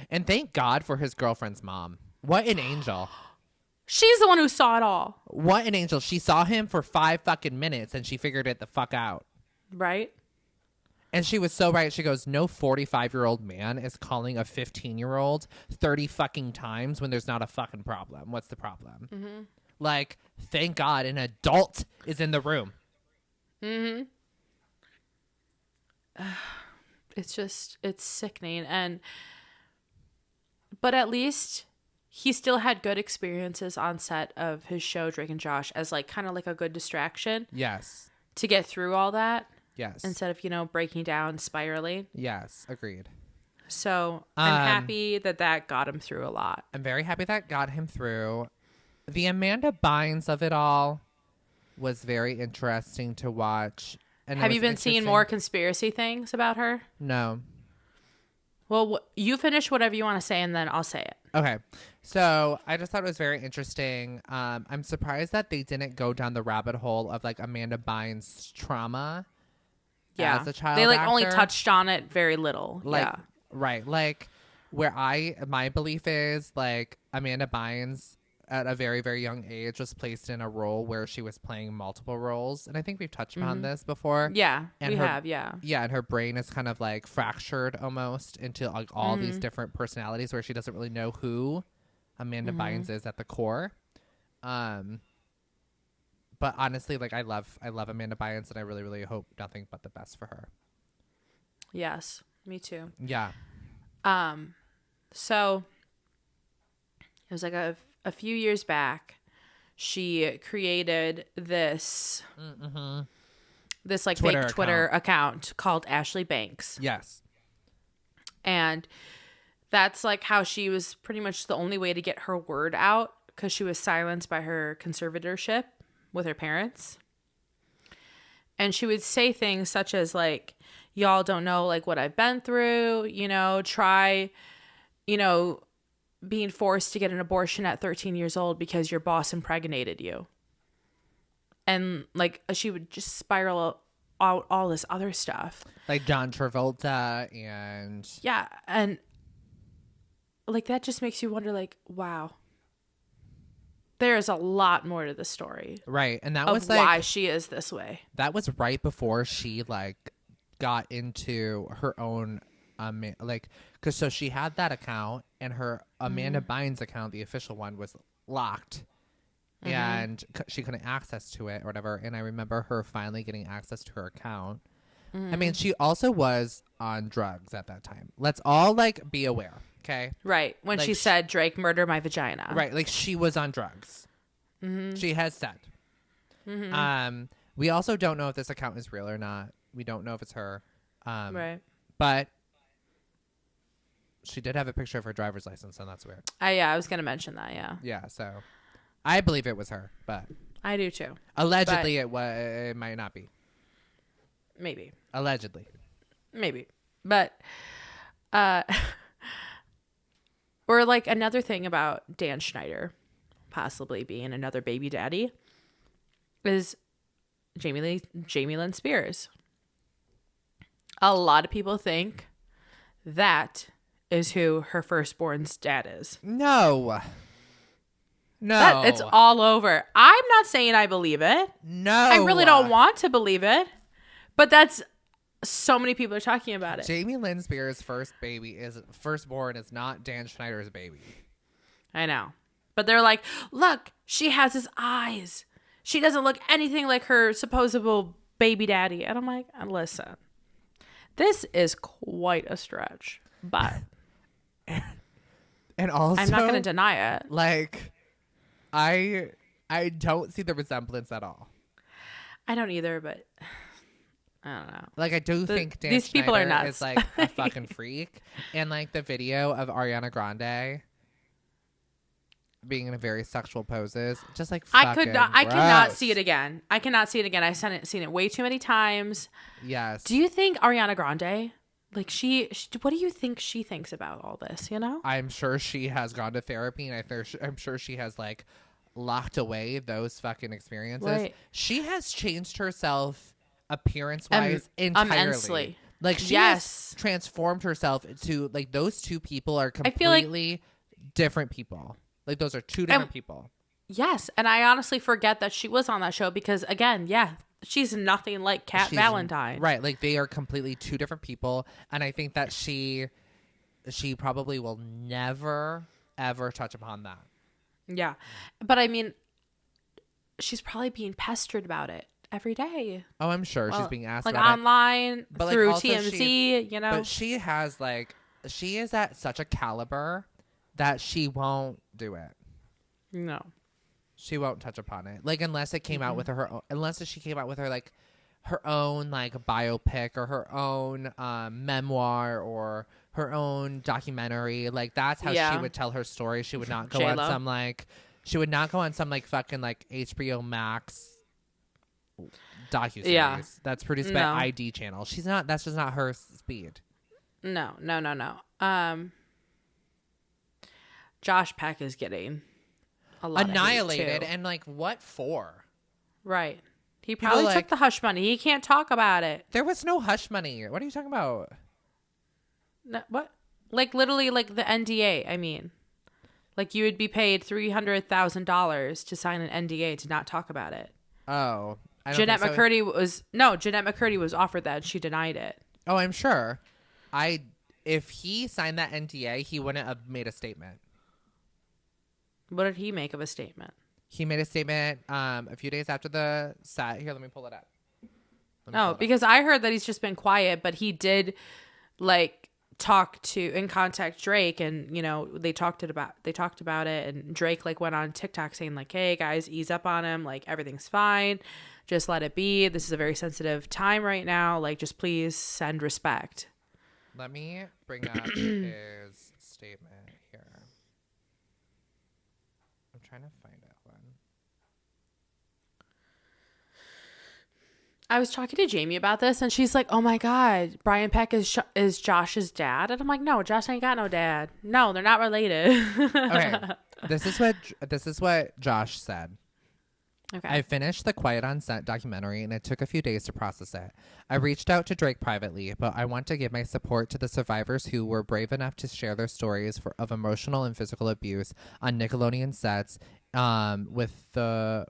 And thank God for his girlfriend's mom. What an angel. She's the one who saw it all. What an angel. She saw him for 5 fucking minutes and she figured it the fuck out. Right? And she was so right. She goes, no 45-year-old man is calling a 15-year-old 30 fucking times when there's not a fucking problem. What's the problem? Mm-hmm. Like, thank God an adult is in the room. Mm-hmm. It's sickening. But at least he still had good experiences on set of his show, Drake and Josh, as like kind of like a good distraction. Yes. To get through all that. Yes. Instead of, breaking down, spiraling. Yes. Agreed. So I'm happy that got him through a lot. I'm very happy that got him through. The Amanda Bynes of it all was very interesting to watch. And have you been seeing more conspiracy things about her? No. Well, you finish whatever you want to say, and then I'll say it. Okay. So I just thought it was very interesting. I'm surprised that they didn't go down the rabbit hole of like Amanda Bynes' trauma as a child they like actor. only touched on it very little. Like, yeah. Right. Like where my belief is like Amanda Bynes at a very, very young age was placed in a role where she was playing multiple roles. And I think we've touched upon this before. Yeah, and we her, have, yeah. Yeah, and her brain is kind of like fractured almost into like all these different personalities where she doesn't really know who Amanda Bynes is at the core. But honestly, like I love Amanda Bynes, and I really, really hope nothing but the best for her. Yes, me too. Yeah. So it was like a few years back, she created this this like Twitter fake Twitter account called Ashley Banks. Yes. And that's like how she was pretty much the only way to get her word out, because she was silenced by her conservatorship with her parents. And she would say things such as like, y'all don't know like what I've been through, try, being forced to get an abortion at 13 years old because your boss impregnated you. And like she would just spiral out all this other stuff. Like John Travolta and... Yeah. And like that just makes you wonder like, wow. There's a lot more to the story. Right. And that of was like... why she is this way. That was right before she like got into her own... because so she had that account, and her Amanda Bynes account, the official one, was locked, and she couldn't access to it or whatever. And I remember her finally getting access to her account. I mean, she also was on drugs at that time. Let's all like be aware, okay? Right. When like she said, Drake murdered my vagina. Right. Like she was on drugs. She has said. We also don't know if this account is real or not. We don't know if it's her. Right. But she did have a picture of her driver's license, and that's weird. I was going to mention that, yeah. Yeah, so I believe it was her, but I do too. allegedly it might not be. Maybe. Allegedly. Maybe. But or like another thing about Dan Schneider possibly being another baby daddy is Jamie Lynn Spears. A lot of people think that is who her firstborn's dad is. No. It's all over. I'm not saying I believe it. No. I really don't want to believe it. But that's so many people are talking about it. Jamie Lynn Spears' firstborn is not Dan Schneider's baby. I know. But they're like, look, she has his eyes. She doesn't look anything like her supposable baby daddy. And I'm like, listen, this is quite a stretch. But and also I'm not going to deny it. Like, I don't see the resemblance at all. I don't either, but I don't know. Like, I do think Dan these Schneider people are nuts. is like a fucking freak. And like the video of Ariana Grande being in a very sexual poses, just like I cannot gross. see it again. I cannot see it again. I've seen it way too many times. Yes. Do you think Ariana Grande, like she what do you think she thinks about all this, I'm sure she has gone to therapy, and I'm sure she has like locked away those fucking experiences. Right. She has changed herself appearance-wise entirely. Immensely. Like she has transformed herself into like those two people are completely different people. Like those are two different people. Yes, and I honestly forget that she was on that show because again, she's nothing like Kat Valentine. Right, like they are completely two different people, and I think that she probably will never ever touch upon that. Yeah. But I mean, she's probably being pestered about it every day. Oh, I'm sure she's being asked like about online, but through like TMZ, But she is at such a caliber that she won't do it. No. She won't touch upon it. Like unless it came out with unless she came out with her like her own like biopic or her own memoir or her own documentary. Like that's how she would tell her story. She would not go on some like fucking like HBO Max docuseries. Yeah. That's produced by ID Channel. That's just not her speed. No. Um, Josh Peck is getting a lot Annihilated. of hate too. And like, what for? Right. He People probably like- took the hush money. He can't talk about it. There was no hush money. What are you talking about? No, what? Like literally, like the NDA. I mean, like you would be paid $300,000 to sign an NDA to not talk about it. Oh, I don't Jeanette think so. Jeanette McCurdy was offered that. And she denied it. Oh, I'm sure. If he signed that NDA, he wouldn't have made a statement. What did he make of a statement? He made a statement a few days after the set. Here, let me pull it up. Oh, because I heard that he's just been quiet, but he did like talk to and contact Drake, and you know they talked about it, and Drake like went on TikTok saying like, "Hey guys, ease up on him. Like everything's fine. Just let it be. This is a very sensitive time right now. Like just please send respect." Let me bring up his statement here. I'm trying to find it. One. I was talking to Jamie about this, and she's like, "Oh my God, Brian Peck is Josh's dad," and I'm like, "No, Josh ain't got no dad. No, they're not related." Okay, this is what Josh said. Okay. I finished the Quiet on Set documentary, and it took a few days to process it. I reached out to Drake privately, but I want to give my support to the survivors who were brave enough to share their stories of emotional and physical abuse on Nickelodeon sets with the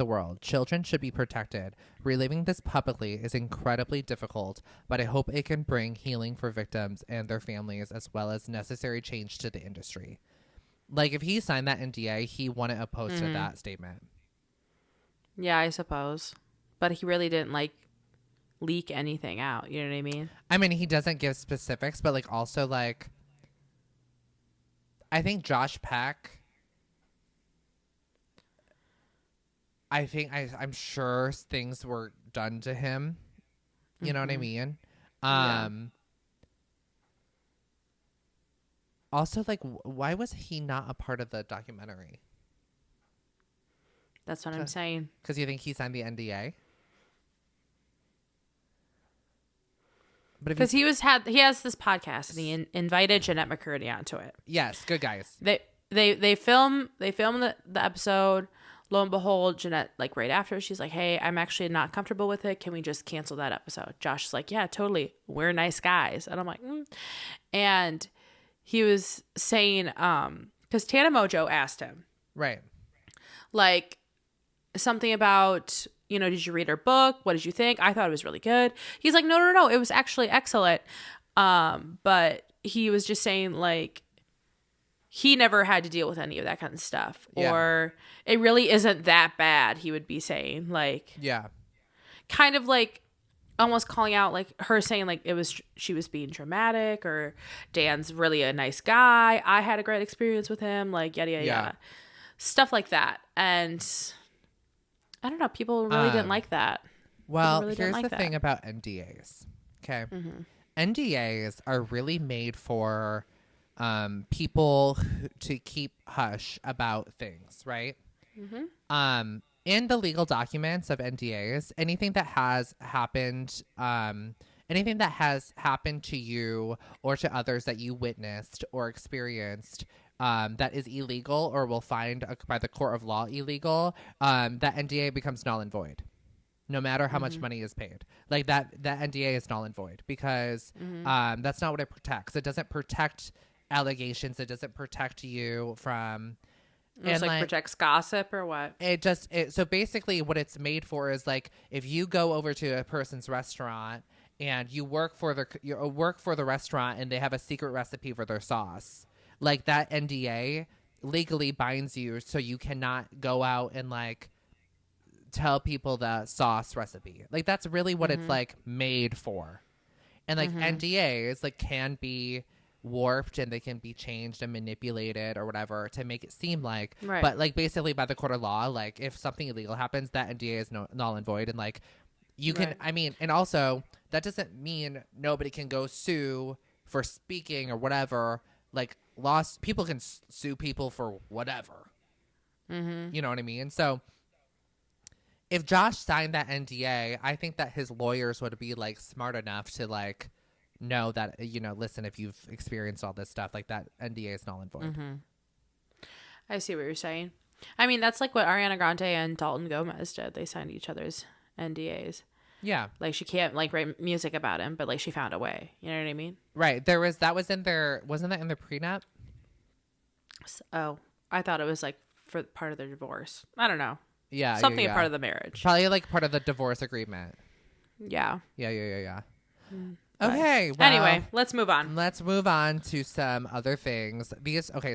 world. Children should be protected. Reliving this publicly is incredibly difficult, but I hope it can bring healing for victims and their families, as well as necessary change to the industry. Like, if he signed that NDA, he wouldn't have posted that statement. Yeah, I suppose. But he really didn't like leak anything out. You know what I mean? I mean, he doesn't give specifics, but like also like I think Josh Peck, I'm sure things were done to him. You know what I mean? Yeah. Also, like, why was he not a part of the documentary? That's what I'm saying. Because you think he signed the NDA? But Because he has this podcast, and he invited Jeanette McCurdy onto it. Yes, good guys. They film the episode. Lo and behold, Jeanette, like right after, she's like, "Hey, I'm actually not comfortable with it. Can we just cancel that episode?" Josh is like, "Yeah, totally. We're nice guys." And I'm like, And he was saying, because Tana Mojo asked him, Right. like, something about, did you read her book? What did you think? I thought it was really good. He's like, no. It was actually excellent. But he was just saying, like, he never had to deal with any of that kind of stuff. Yeah. Or it really isn't that bad, he would be saying. Like, Yeah. kind of like almost calling out, like, her saying, like, she was being dramatic, or Dan's really a nice guy. I had a great experience with him. Like, yada, yada, yada. Stuff like that. And I don't know. People really didn't like that. Well, really here's like the that. thing about NDAs. Okay. NDAs are really made for people to keep hush about things, right? In the legal documents of NDAs, anything that has happened to you or to others that you witnessed or experienced that is illegal or will find by the court of law illegal, that NDA becomes null and void, no matter how much money is paid. Like that NDA is null and void because that's not what it protects. It doesn't protect allegations. It doesn't protect you from. It's like protects gossip or what? So basically what it's made for is like if you go over to a person's restaurant and you work for the restaurant and they have a secret recipe for their sauce. Like that NDA legally binds you so you cannot go out and like tell people the sauce recipe. Like that's really what it's like made for. And like NDAs like can be warped and they can be changed and manipulated or whatever to make it seem like but like basically by the court of law, like if something illegal happens, that NDA is null and void, and like you can I mean, and also that doesn't mean nobody can go sue for speaking or whatever. Like people can sue people for whatever. You know what I mean? So if Josh signed that NDA, I think that his lawyers would be like smart enough to like know that, listen, if you've experienced all this stuff, like that NDA is null and void. I see what you're saying. I mean, that's like what Ariana Grande and Dalton Gomez did. They signed each other's NDAs. Yeah. Like, she can't, like, write music about him, but, like, she found a way. You know what I mean? Right. Wasn't that in their prenup? Oh, I thought it was, like, for part of their divorce. I don't know. Yeah. Something yeah. a part of the marriage. Probably, like, part of the divorce agreement. Yeah. Yeah. But Okay. Well, anyway, let's move on. Let's move on to some other things.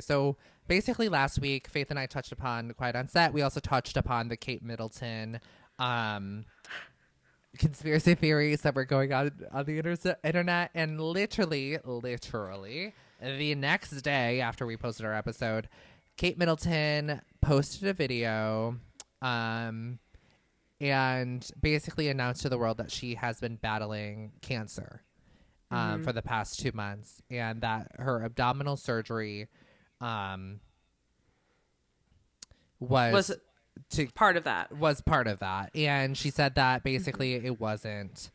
So basically last week, Faith and I touched upon Quiet on Set. We also touched upon the Kate Middleton conspiracy theories that were going on the internet. And literally, the next day after we posted our episode, Kate Middleton posted a video and basically announced to the world that she has been battling cancer for the past 2 months, and that her abdominal surgery was part of that. And she said that basically it wasn't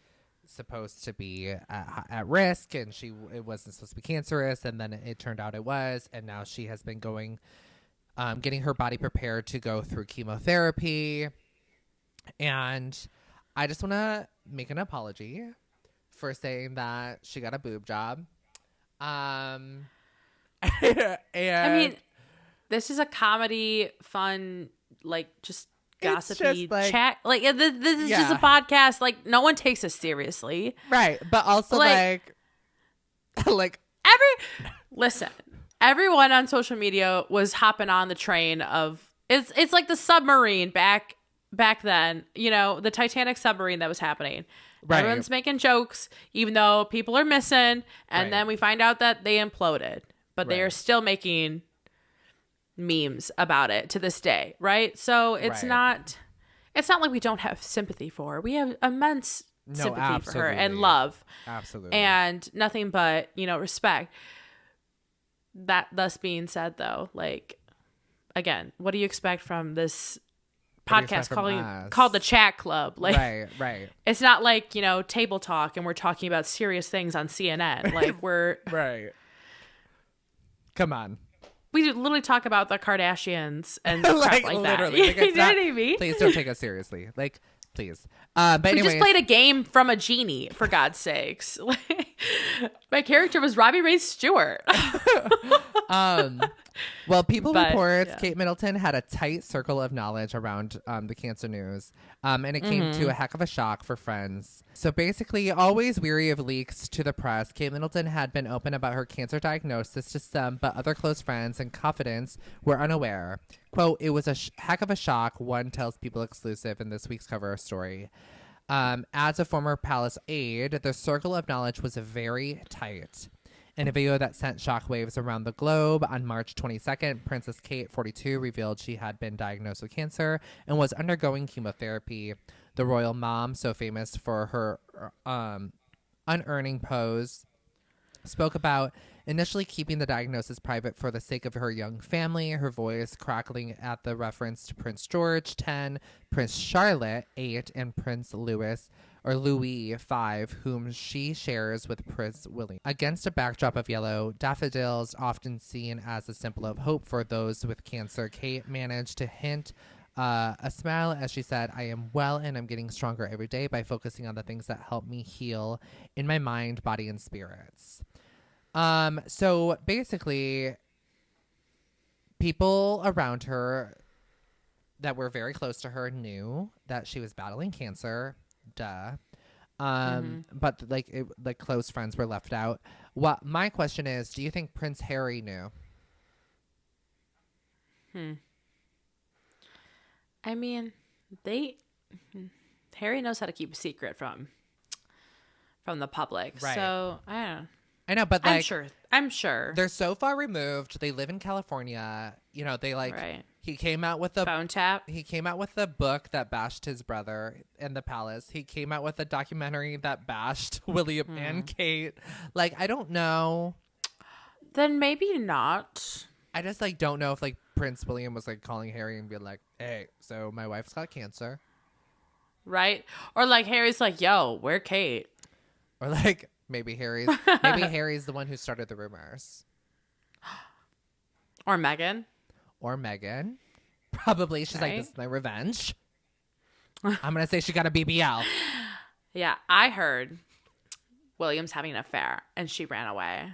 supposed to be at risk, and it wasn't supposed to be cancerous, and then it turned out it was, and now she has been getting her body prepared to go through chemotherapy. And I just want to make an apology for saying that she got a boob job. And I mean, this is a comedy, fun, like, just gossipy chat. Like, this is just a podcast. Like, no one takes us seriously. Right. But also, like listen, everyone on social media was hopping on the train of, it's like the submarine back then, the Titanic submarine that was happening. Right. Everyone's making jokes, even though people are missing. And then we find out that they imploded. But they are still making memes about it to this day. Right. So it's not like we don't have sympathy for her. We have immense sympathy for her and love. Absolutely. And nothing but, respect. That thus being said, though, like, again, what do you expect from this podcast called the Chat Club? Like, right. It's not like, table talk and we're talking about serious things on CNN. Like, we're right. Come on. We literally talk about the Kardashians and crap like that. Literally. Like, you know what I mean? Please don't take us seriously. Like, please. But anyways, we just played a game from a genie, for God's sakes. My character was Robbie Ray Stewart. Well, People reports Kate Middleton had a tight circle of knowledge around the cancer news, and it came to a heck of a shock for friends. So basically, always weary of leaks to the press, Kate Middleton had been open about her cancer diagnosis to some, but other close friends and confidants were unaware. Quote, "It was a heck of a shock," one tells People exclusive in this week's cover story. As a former palace aide, the circle of knowledge was very tight. In a video that sent shockwaves around the globe, on March 22nd, Princess Kate, 42, revealed she had been diagnosed with cancer and was undergoing chemotherapy. The royal mom, so famous for her unearning pose, spoke about initially keeping the diagnosis private for the sake of her young family, her voice crackling at the reference to Prince George, 10, Prince Charlotte, 8, and Prince Louis, 5, whom she shares with Prince William. Against a backdrop of yellow daffodils, often seen as a symbol of hope for those with cancer, Kate managed to hint a smile as she said, "I am well and I'm getting stronger every day by focusing on the things that help me heal in my mind, body, and spirits." So basically, people around her that were very close to her knew that she was battling cancer. Duh. But like close friends were left out. What my question is, do you think Prince Harry knew? I mean, Harry knows how to keep a secret from the public. Right. So I don't know. I know, but like, I'm sure they're so far removed. They live in California. They like. Right. He came out with a phone tap. He came out with a book that bashed his brother in the palace. He came out with a documentary that bashed William and Kate. Like, I don't know. Then maybe not. I just don't know if Prince William was calling Harry and being like, "Hey, so my wife's got cancer." Right? Or Harry's like, "Yo, where Kate?" Or Maybe Harry's the one who started the rumors. Or Meghan. Or Meghan. Probably. She's like, Right? this is my revenge. I'm going to say she got a BBL. Yeah, I heard William's having an affair and she ran away.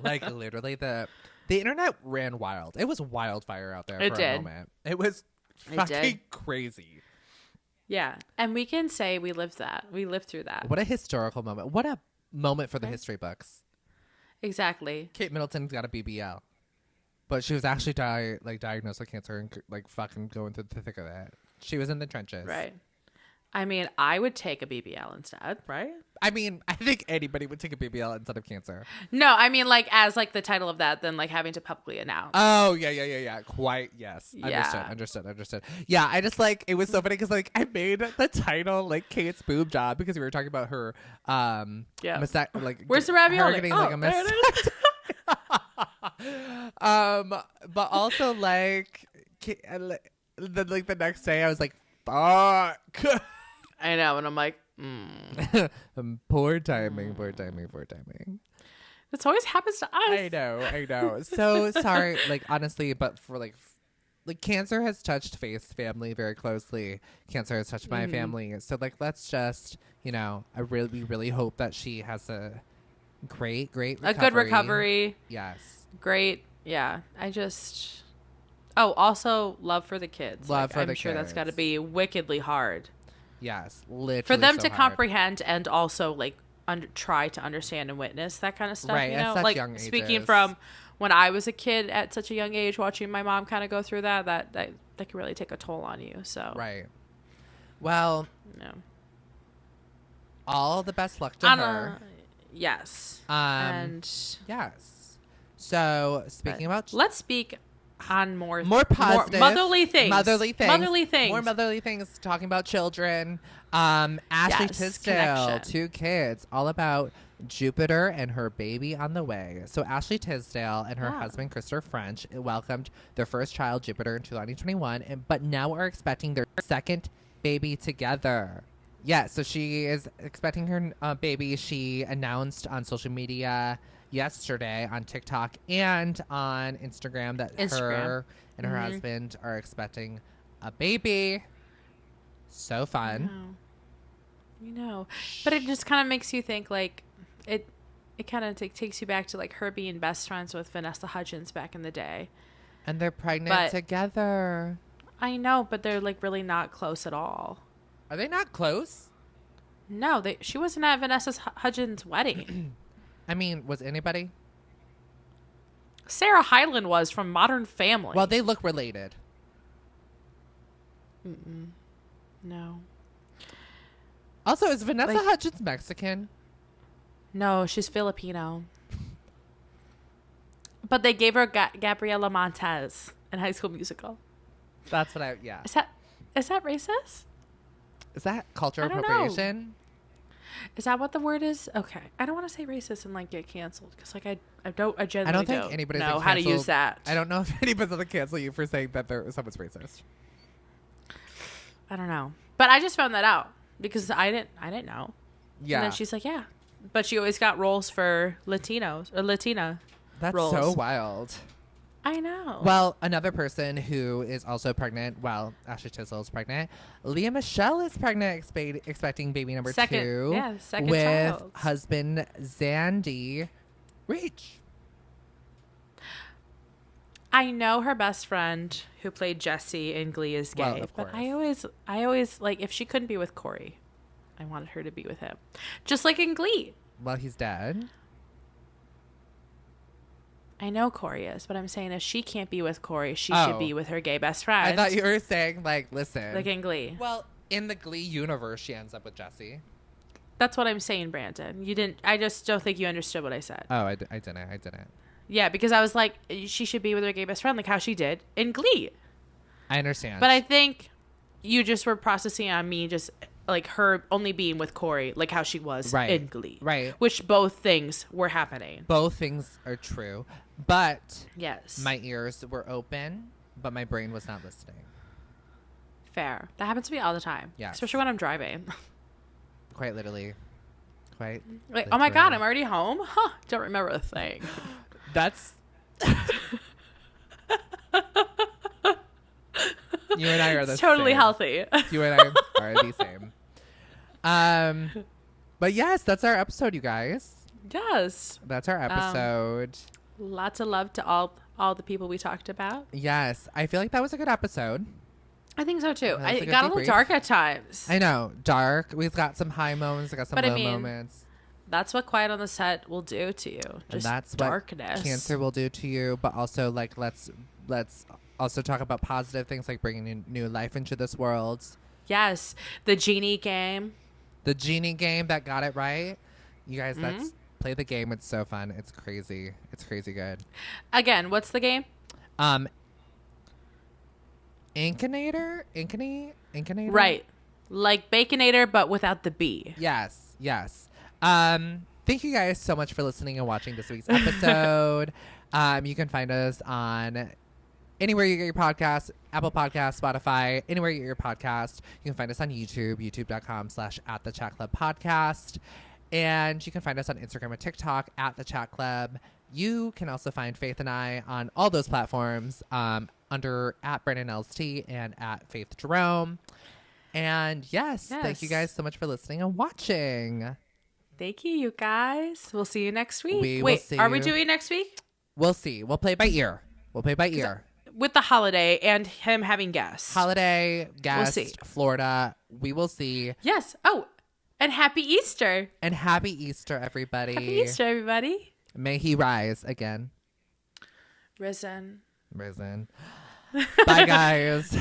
Like, literally, the internet ran wild. It was wildfire out there for a moment. It was fucking crazy. Yeah. And we can say we lived that. We lived through that. What a historical moment. What a moment for the history books. Exactly. Kate Middleton's got a BBL. But she was actually diagnosed with cancer and like fucking going through the thick of it. She was in the trenches. Right. I mean, I would take a BBL instead, right? I mean, I think anybody would take a BBL instead of cancer. No, I mean, like, as, like, the title of that, then, like, having to publicly announce. Oh, yeah. Quite, yes. Yeah. Understood. Yeah, I just, like, it was so funny because, like, I made the title, like, Kate's boob job because we were talking about her, like, where's the ravioli? Her getting, like, a but also, like, the next day I was like, fuck. I know, and I'm like, Poor timing. This always happens to us. I know. So sorry, like, honestly, but for like cancer has touched Faith's family very closely. Cancer has touched my family. So like, let's just, we really hope that she has a great recovery. A good recovery. Yes. Great. Yeah. Also love for the kids. I'm sure that's got to be wickedly hard. Yes, literally for them so to hard. comprehend and also like try to understand and witness that kind of stuff. Right, at such like young speaking ages. from when I was a kid at such a young age, watching my mom kind of go through that can really take a toll on you. So right. Well, no. All the best luck to her. Yes. And yes. So speaking about, let's speak on more positive, motherly things. More motherly things. Talking about children. Ashley Tisdale, connection. 2 kids, all about Jupiter and her baby on the way. So Ashley Tisdale and her husband Christopher French welcomed their first child, Jupiter, in 2021, but now are expecting their second baby together. Yeah, so she is expecting her baby. She announced on social media yesterday on TikTok and on Instagram that her and her husband are expecting a baby. So fun. You know. But it just kind of makes you think, like, it kind of takes you back to, like, her being best friends with Vanessa Hudgens back in the day. And they're pregnant together. I know, but they're, like, really not close at all. Are they not close? No, she wasn't at Vanessa Hudgens' wedding. I mean, was anybody? Sarah Hyland was from Modern Family. Well, they look related. No. Also, is Vanessa Hudgens Mexican? No, she's Filipino. But they gave her Gabriela Montez in High School Musical. That's what yeah. Is that racist? Is that cultural appropriation? Is that what the word is? Okay. I don't want to say racist and like get canceled because like I genuinely don't think anybody's know how to use that. I don't know if anybody's gonna cancel you for saying that someone's racist. I don't know, but I just found that out because I didn't know. Yeah. And then she's like, yeah, but she always got roles for Latinos or Latina. That's roles. So wild. I know. Well, another person who is also pregnant, Ashley Tisdale is pregnant. Leah Michelle is pregnant, expecting baby number 2. Yeah, second with child. Husband Zandy Reach. I know her best friend who played Jessie in Glee is gay, well, of but course. I always like if she couldn't be with Corey, I wanted her to be with him, just like in Glee. Well, he's dead. I know Corey is, but I'm saying if she can't be with Corey, she should be with her gay best friend. I thought you were saying, like, listen. Like in Glee. Well, in the Glee universe, she ends up with Jesse. That's what I'm saying, Brandon. You didn't. I just don't think you understood what I said. Oh, I didn't. Yeah, because I was like, she should be with her gay best friend, like how she did in Glee. I understand. But I think you just were processing on me just like her only being with Corey, like how she was in Glee. Right. Which both things were happening. Both things are true. But yes, my ears were open, but my brain was not listening. Fair. That happens to me all the time. Yeah. Especially when I'm driving. Quite literally. quite. Like, the oh my God, dream. I'm already home? Huh. Don't remember a thing. That's. You and I are the It's totally same. healthy. You and I are the same. But yes, that's our episode, you guys. Yes. That's our episode. Lots of love to all the people we talked about. Yes, I feel like that was a good episode. I think so too. That was a It good got a little debrief. dark at times. I know, dark. We've got some high moments. We got some But I low mean, moments. That's what Quiet on the Set will do to you. And Just that's darkness. what Cancer will do to you. But also, like, let's also talk about positive things, like bringing in new life into this world. Yes. The genie game. The genie game that got it right. You guys, let's play the game. It's so fun. It's crazy. It's crazy good. Again, what's the game? Inkinator? Right. Like Baconator, but without the B. Yes. Thank you guys so much for listening and watching this week's episode. You can find us on anywhere you get your podcast, Apple Podcasts, Spotify, anywhere you get your podcast. You can find us on YouTube, youtube.com/@thechatclubpodcast. And you can find us on Instagram and TikTok @thechatclub. You can also find Faith and I on all those platforms under @BrandonNelsT and @Faith Jerome. And yes, thank you guys so much for listening and watching. Thank you guys. We'll see you next week. We will Wait, see are we you. doing next week? We'll see. We'll play by ear. With the holiday and him having guests. Holiday, guest, see. Florida. We will see. Yes. Oh, and happy Easter. And happy Easter, everybody. Happy Easter, everybody. May he rise again. Risen. Bye, guys.